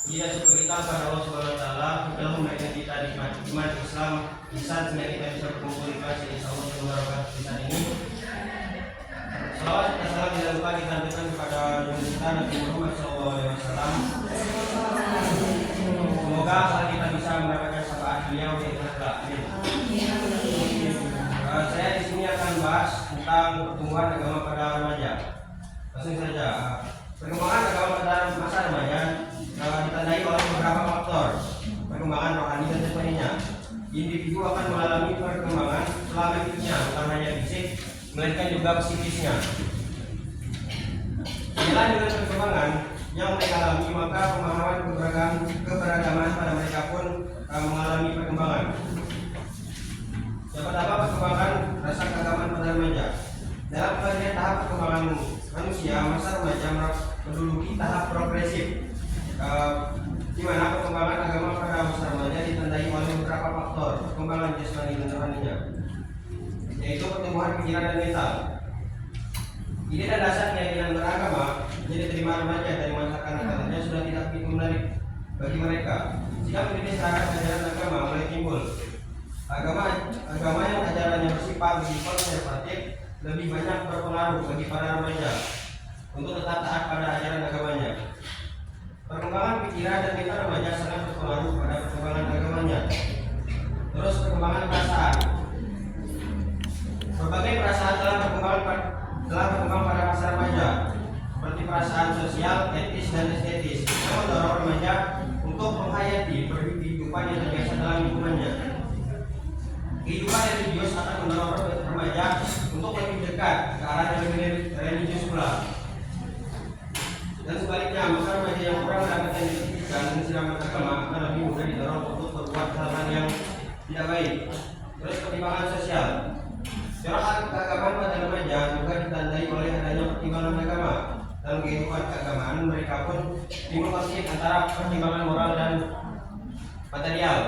Dia berita kepada Allah Subhanahu Wa Taala dalam memberikan kita nikmat iman Islam, bisa sehingga kita bisa berkumpul di kelas insya Allah semoga kita ini. Salawat dan salam tidak lupa kita berikan kepada Nabi kita Nabi Muhammad SAW. Semoga kita bisa mendapatkan syafaat beliau di akhirat kelak. Saya di sini akan bahas tentang pertumbuhan agama pada remaja. Langsung saja. Perkembangan agama pada masa remaja ditandai oleh beberapa faktor perkembangan rohani dan jasmaninya. Individu akan mengalami perkembangan selama hidupnya, bukan hanya fisik, melainkan juga psikisnya. Selain dengan perkembangan yang mereka alami, maka pemahaman keberagaman pada mereka pun mengalami perkembangan. Yang pertama, perkembangan rasa keagamaan pada remaja. Dalam pembagian tahap perkembangan manusia, masa remaja menduduki tahap progresif, di mana perkembangan agama pada masa remaja ditandai oleh beberapa faktor perkembangan jasmani dan rohaninya, yaitu pertumbuhan pikiran dan mental. Ide dan dasar keyakinan beragama menjadi terima remaja dari masa kanak-kanaknya sudah tidak begitu menarik bagi mereka. Jika menjadi serangan ajaran agama mulai timbul, agama yang ajarannya bersifat lebih konservatif lebih banyak berpengaruh bagi para remaja untuk tetap taat pada ajaran agamanya. Perkembangan pikiran dan mental remaja sangat berpengaruh pada perkembangan agamanya. Terus perkembangan perasaan. Berbagai perasaan telah berkembang pada masa remaja, seperti perasaan sosial, etis, dan estetis, yang mendorong remaja untuk menghayati kehidupan yang terbiasa dalam lingkungannya. Kehidupan religius akan mendorong remaja untuk lebih dekat ke arah yang lebih religius pula. Dan sebaliknya, maka remaja yang kurang mendapatkan pendidikan dan siraman agama akan lebih mudah didorong untuk berbuat hal-hal yang tidak baik. Terus pertimbangan sosial. Corak keagamaan pada remaja juga ditandai oleh adanya pertimbangan agama. Dalam kehidupan keagamaan mereka pun timbul konflik antara pertimbangan moral dan material.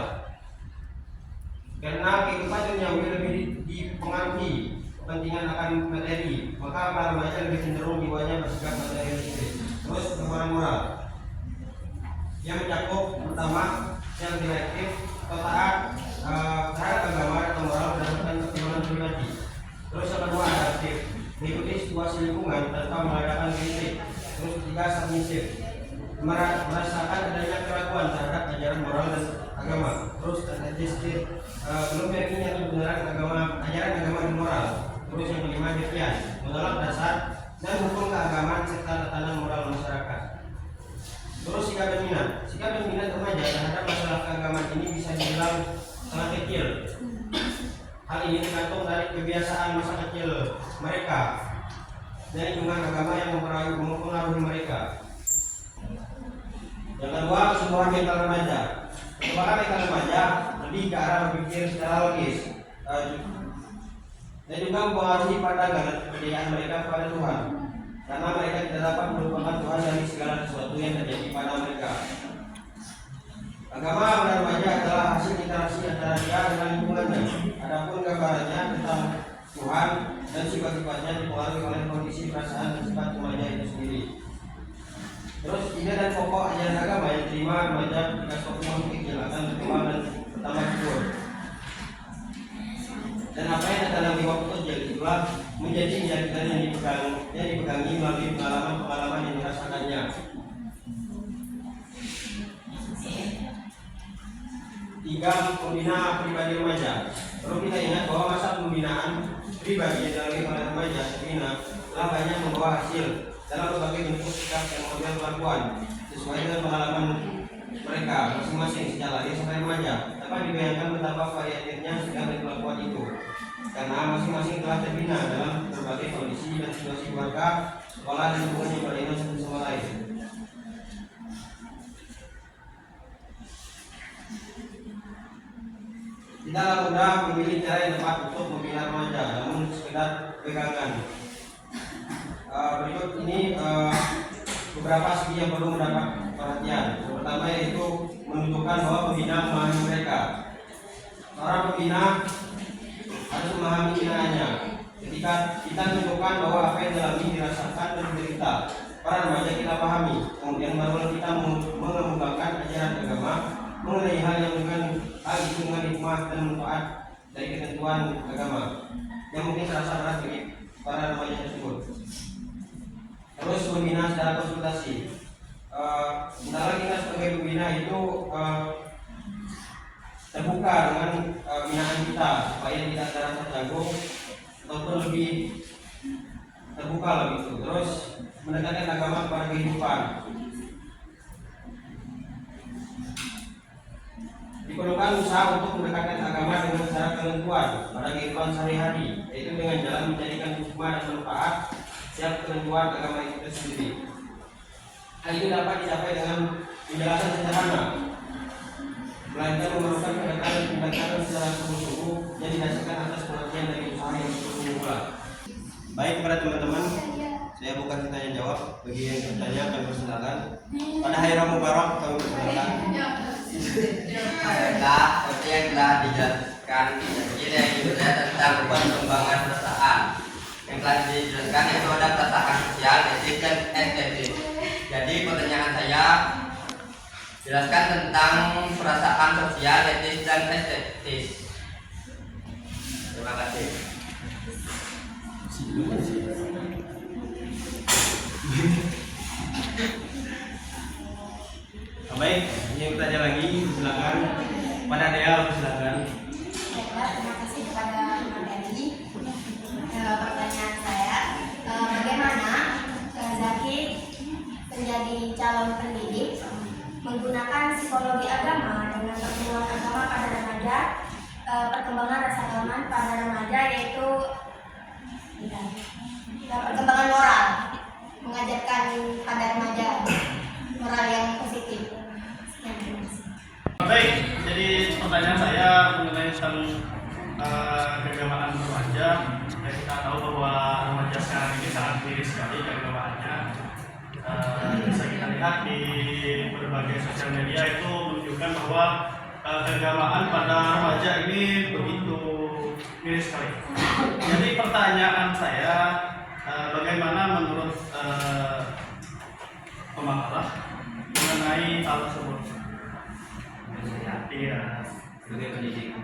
Karena kehidupan duniawi lebih dipengaruhi kepentingan akan materi, maka para remaja lebih cenderung jiwanya bersikap materialistis. Terus perkembangan moral yang mencakup pertama yang direktif atau taat terhadap agama atau moral berdasarkan pertimbangan pribadi. Terus yang kedua adaptif, mengikuti situasi lingkungan tanpa mengadakan kritik. Terus ketiga submisif, merasakan adanya keraguan terhadap ajaran moral dan agama. Terus statistik, belum yakin atau kebenaran ajaran agama dan moral. Terus yang kelima devian, menolak dasar dan hukum keagamaan serta tatanan moral masyarakat. Terus sikap dan minat remaja terhadap masalah keagamaan ini bisa dibilang sangat kecil. Hal ini tergantung dari kebiasaan masa kecil mereka dan lingkungan agama yang mempengaruhi mereka. Yang kedua, pertumbuhan mental remaja. Perkembangan mental remaja lebih ke arah berpikir secara logis dan juga mempengaruhi pandangan dan kepercayaan mereka kepada Tuhan, karena mereka tidak dapat melupakan Tuhan dari segala sesuatu yang terjadi pada mereka. Agama pada remaja adalah hasil interaksi antara dia dengan lingkungannya. Adapun gambarannya tentang Tuhan dan sifat-sifatnya dipengaruhi oleh kondisi perasaan dan sifat remaja itu sendiri. Terus ide dan pokok ajaran agama yang diterima remaja ketika suatu kecil akan berkembang dan bertambah subur. Dan apa yang ada dalam waktu kecil itulah menjadi keyakinan yang dipegangi melalui pengalaman yang dirasakannya. 3. Pembinaan pribadi remaja. Perlu kita ingat bahwa masa pembinaan pribadi yang dilalui oleh remaja telah banyak membawa hasil dalam berbagai bentuk sikap dan model kelakuan sesuai dengan pengalaman mereka masing-masing sejak lahir sampai remaja. Dapat dibayangkan betapa variatifnya sikap dan kelakuan itu, karena masing-masing telah terbina dalam berbagai kondisi dan situasi keluarga, sekolah, dan hubungan yang berbeda satu sama lain. Tidaklah mudah memilih cara yang tepat untuk membina remaja, namun sekedar pegangan. Berikut ini beberapa segi yang perlu mendapat perhatian. Yang pertama yaitu menunjukkan bahwa pembina memahami mereka. Seorang pembina harus memahami binaannya. Ketika kita menunjukkan bahwa apa yang dialami, dirasakan dan diderita para remaja kita pahami, kemudian barulah kita mengembangkan dan taat dari ketentuan agama yang mungkin terasa berat bagi para remaja tersebut. Terus membina secara konsultasi. Sebenarnya kita sebagai pembina itu terbuka dengan binaan kita supaya tidak terasa canggung ataupun lebih terbuka lah gitu. Terus mendekatkan agama kepada kehidupan. Diperlukan usaha untuk mendekatkan agama dengan cara ketentuan pada kehidupan sehari-hari, yaitu dengan jalan menjadikan hikmah dan manfaat setiap ketentuan agama itu sendiri. Hal itu dapat dicapai dengan penjelasan sederhana, melainkan memerlukan pendekatan secara sungguh-sungguh yang didasarkan atas pengertian dari usaha yang bermula. Baik, kepada teman-teman, saya bukan tanya jawab. Bagi yang bertanya kami persilakan. Pada hari Ramadan Mubarak kami persilakan. Seperti yang telah dijelaskan, jadi itu tentang perkembangan perasaan. Yang telah dijelaskan itu ada perasaan sosial, etis dan estetis. Jadi pertanyaan saya, jelaskan tentang perasaan sosial, etis dan estetis. Terima kasih. Baik, yang bertanya lagi silakan. Pada Dea silakan. Terima kasih kepada materi. Pertanyaan saya, bagaimana Zaki menjadi calon pendidik menggunakan psikologi agama dengan perkembangan agama pada remaja, perkembangan rasa aman pada remaja, yaitu perkembangan moral, mengajarkan pada remaja moral yang positif. Baik, jadi pertanyaan saya mengenai tentang keagamaan remaja. Ya, kita tahu bahwa remaja sekarang ini sangat miris sekali keagamaannya. Bisa kita lihat di berbagai sosial media itu menunjukkan bahwa keagamaan pada remaja ini begitu miris sekali. Jadi pertanyaan saya, bagaimana menurut pemahaman mengenai hal tersebut? Iya,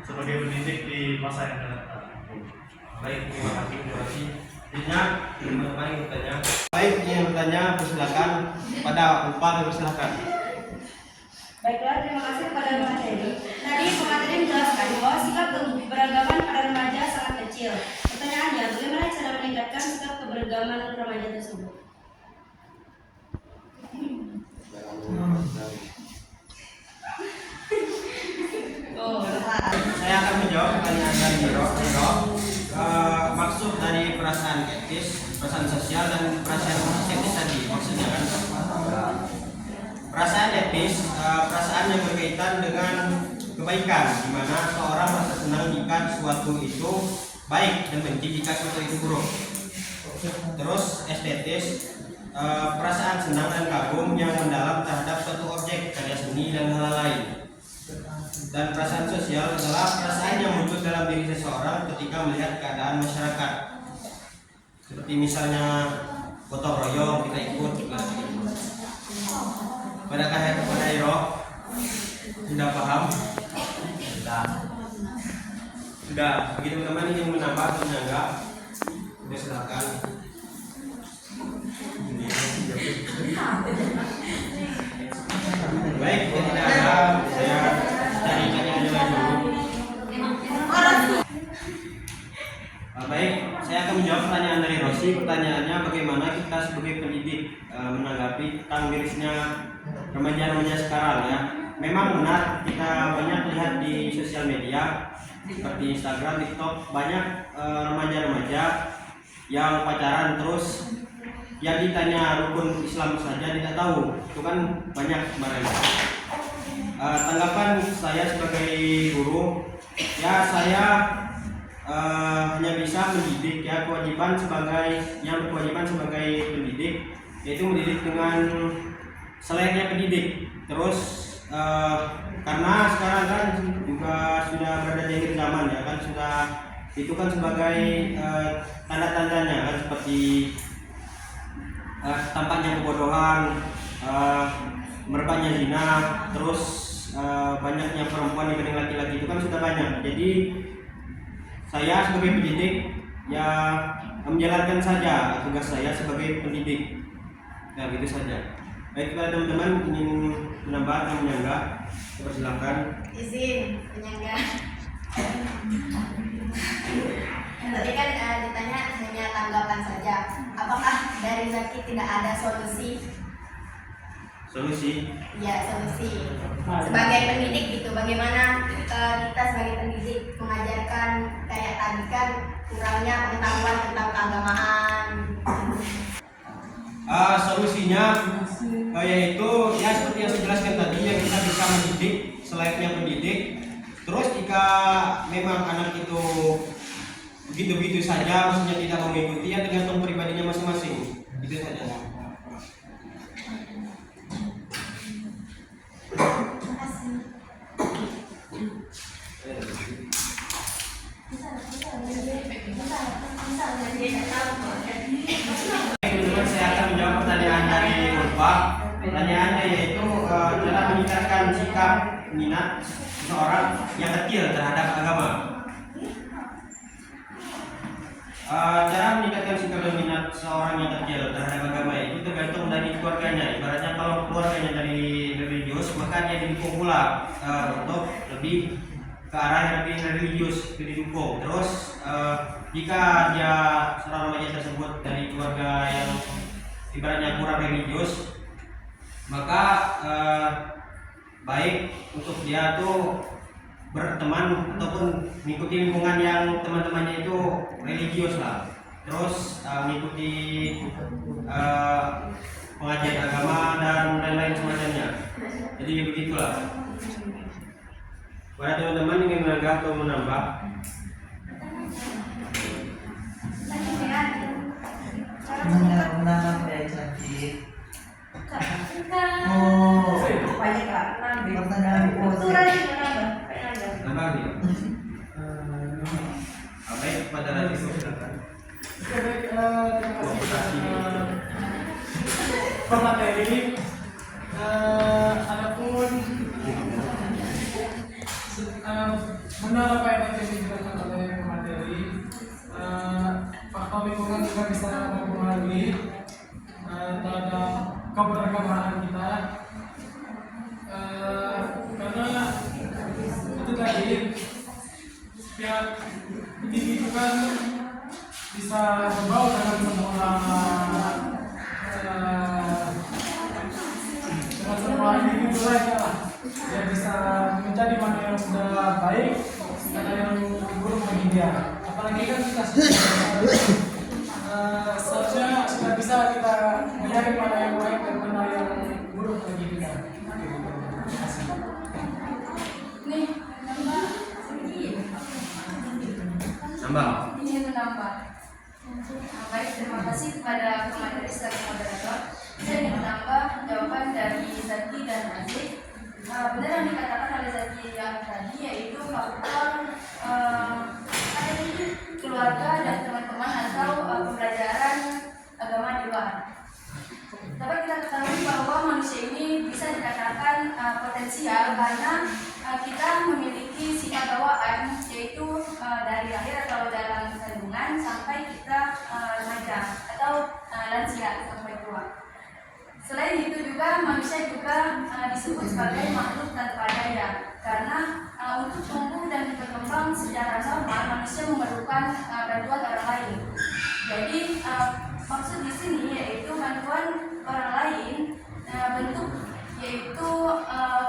sebagai pendidik di masa yang akan datang. Baik, terima kasih. Selanjutnya, teman-teman yang bertanya. Baik, yang bertanya persilakan. Pada Upah persilakan. Baiklah, terima kasih kepada materi. Tadi pemateri menjelaskan bahwa sikap keberagaman pada remaja sangat kecil. Pertanyaannya, bagaimana cara meningkatkan sikap keberagaman remaja tersebut? Saya akan menjawab pertanyaan dari Niro. Maksud dari perasaan etis, perasaan sosial, dan perasaan etis tadi maksudnya kan? Perasaan etis, perasaan yang berkaitan dengan kebaikan, di mana seorang merasa senang jika sesuatu itu baik dan benci jika sesuatu itu buruk. Terus estetis, perasaan senang dan kagum yang mendalam terhadap suatu objek, karya seni dan hal lain. Dan perasaan sosial adalah perasaan yang muncul dalam diri seseorang ketika melihat keadaan masyarakat. Seperti misalnya gotong royong, kita ikut juga. Pada Iro sudah paham? Sudah. Bagi teman-teman yang menambah atau menyanggah, sudah silakan. Baik, tidak ada. Saya cari aja dulu. Baik, saya akan menjawab pertanyaan dari Rosi. Pertanyaannya, bagaimana kita sebagai pendidik menanggapi tentang mirisnya remaja-remaja sekarang ya. Memang benar, kita banyak lihat di sosial media seperti Instagram, TikTok, banyak remaja-remaja yang pacaran terus yang ditanya rukun Islam saja tidak tahu. Itu kan banyak kemarin. Tanggapan saya sebagai guru, ya saya hanya bisa mendidik ya, kewajiban sebagai pendidik yaitu mendidik dengan selayaknya pendidik. Terus karena sekarang kan juga sudah berada di akhir zaman ya kan, sudah itu kan sebagai tanda-tandanya kan, seperti tampaknya kebodohan, merebaknya zina, terus banyaknya perempuan dibanding laki-laki itu kan sudah banyak. Jadi saya sebagai pendidik ya menjalankan saja tugas saya sebagai pendidik. Ya gitu saja. Baik, kalau teman-teman ingin menambah atau menyanggah, silakan. Izin penyangga. Tadi kan ditanya hanya tanggapan saja. Apakah dari Zaki tidak ada solusi? Solusi? Ya, solusi. Sebagai pendidik gitu, bagaimana kita sebagai pendidik mengajarkan kayak tadi kan kurangnya pengetahuan tentang keagamaan. Solusinya yaitu ya seperti yang saya jelaskan tadi, yang kita bisa mendidik selayaknya pendidik. Terus jika memang anak itu begitu-begitu saja, maksudnya tidak mengikuti, ya tergantung pribadinya masing-masing. Itu saja. Teman-teman, saya akan menjawab pertanyaan dari Ulfa. Pertanyaannya yaitu cara meningkatkan sikap minat seseorang yang kecil terhadap agama. Cara meningkatkan sikap dan minat seseorang yang kecil terhadap agama itu tergantung dari keluarganya. Ibaratnya kalau keluarganya dari religius, maka dia didukung pula untuk lebih ke arah yang lebih religius, didukung. Terus jika dia seorang remaja tersebut dari keluarga yang ibaratnya kurang religius, maka baik untuk dia tuh berteman ataupun mengikuti lingkungan yang teman-temannya itu religius lah. Terus mengikuti pengajian agama dan lain-lain semacamnya. Jadi begitulah. Pada teman-teman ingin menambah atau menambah? Menang apa ya cantik? Oh, Banyak Kak, nambah. pertanyaan Betul pose. aja nambah. Nambah nih. Baik, pada lagi silakan. Baik, terima kasih pemateri. Adapun benar apa yang tadi dijelaskan oleh pemateri, faktor lingkungan juga bisa mempengaruhi terhadap keberagamaan kita, karena itu tadi pihak pendidik itu kan bisa membawa dengan semua individu lainnya lah, dia bisa menjadi mana yang sudah baik, mana yang buruk bagi dia. Apalagi kan kita seharusnya sudah bisa kita menyaring mana yang baik dan mana yang buruk bagi kita. Terima kasih. Nih, nambah sedikit. Nambah. Ingin menambah. Baik, terima kasih kepada pemateri serta moderator. Saya ingin menambah jawaban dari Zaki dan Aziz. Benar yang dikatakan oleh Zaki yang tadi, yaitu faktor adanya keluarga dan teman-teman atau pembelajaran agama di luar. Dapat kita ketahui bahwa manusia ini bisa dikatakan potensial karena kita memiliki sifat bawaan, yaitu dari lahir atau dalam kandungan sampai kita remaja atau lansia sampai tua. Selain itu juga manusia juga disebut sebagai makhluk tanpa daya karena untuk tumbuh dan berkembang secara normal manusia memerlukan bantuan orang lain. Jadi maksud di sini yaitu bantuan orang lain, bentuk yaitu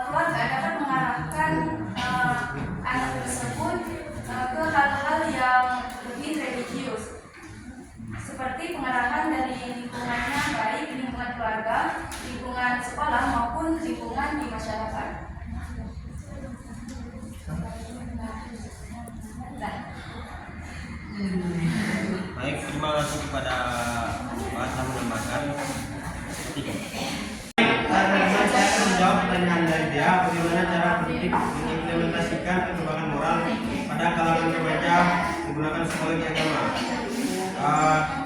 keluarga dapat mengarahkan anak tersebut ke hal-hal yang lebih religius, seperti pengarahan dari lingkungannya, baik lingkungan keluarga, lingkungan sekolah maupun lingkungan di masyarakat. Baik, terima kasih kepada Pak yang menambahkan. Saya akan menjawab pertanyaan dari dia, bagaimana cara pendidik mengimplementasikan perkembangan moral pada kalangan remaja menggunakan psikologi agama.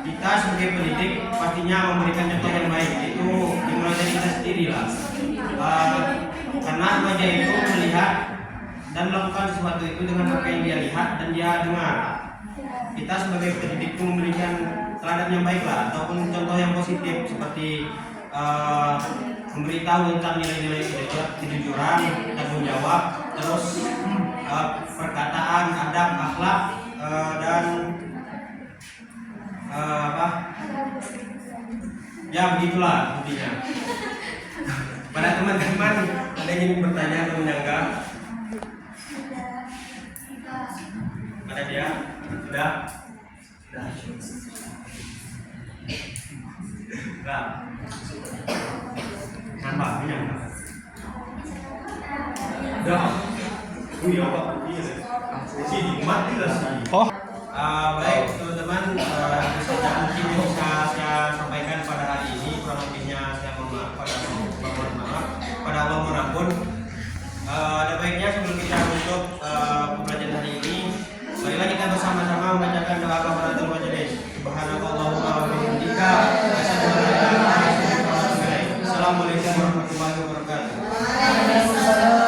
Kita sebagai pendidik pastinya memberikan contoh yang baik, itu dimulai dari kita sendiri lah. Karena remaja itu melihat dan melakukan sesuatu itu dengan apa yang dia lihat dan dia dengar. Kita sebagai pendidik itu memberikan teladan yang baik lah, ataupun contoh yang positif seperti memberitahu tentang nilai-nilai kejujuran, tanggung jawab, terus perkataan, adab, akhlak, dan ya begitulah intinya. Pada teman-teman ada yang ingin bertanya atau menyanggah? Ada dia? Sudah? Enggak. Kenapa? Menyanggah? Udah. Iya Pak. Iya. Sini mati lah sih. Oh. Baik teman-teman, mungkin bisa saya sampaikan pada hari ini, kurang lebihnya saya mohon maaf pada Allah mengampun. Ada baiknya sebelum kita menutup pembelajaran hari ini, marilah kita bersama-sama membacakan doa kafaratul majelis. Subhanallahumma wa bihamdika, asyhadu an la ilaha illa anta, astaghfiruka wa atubu ilaik. Assalamualaikum warahmatullahi wabarakatuh.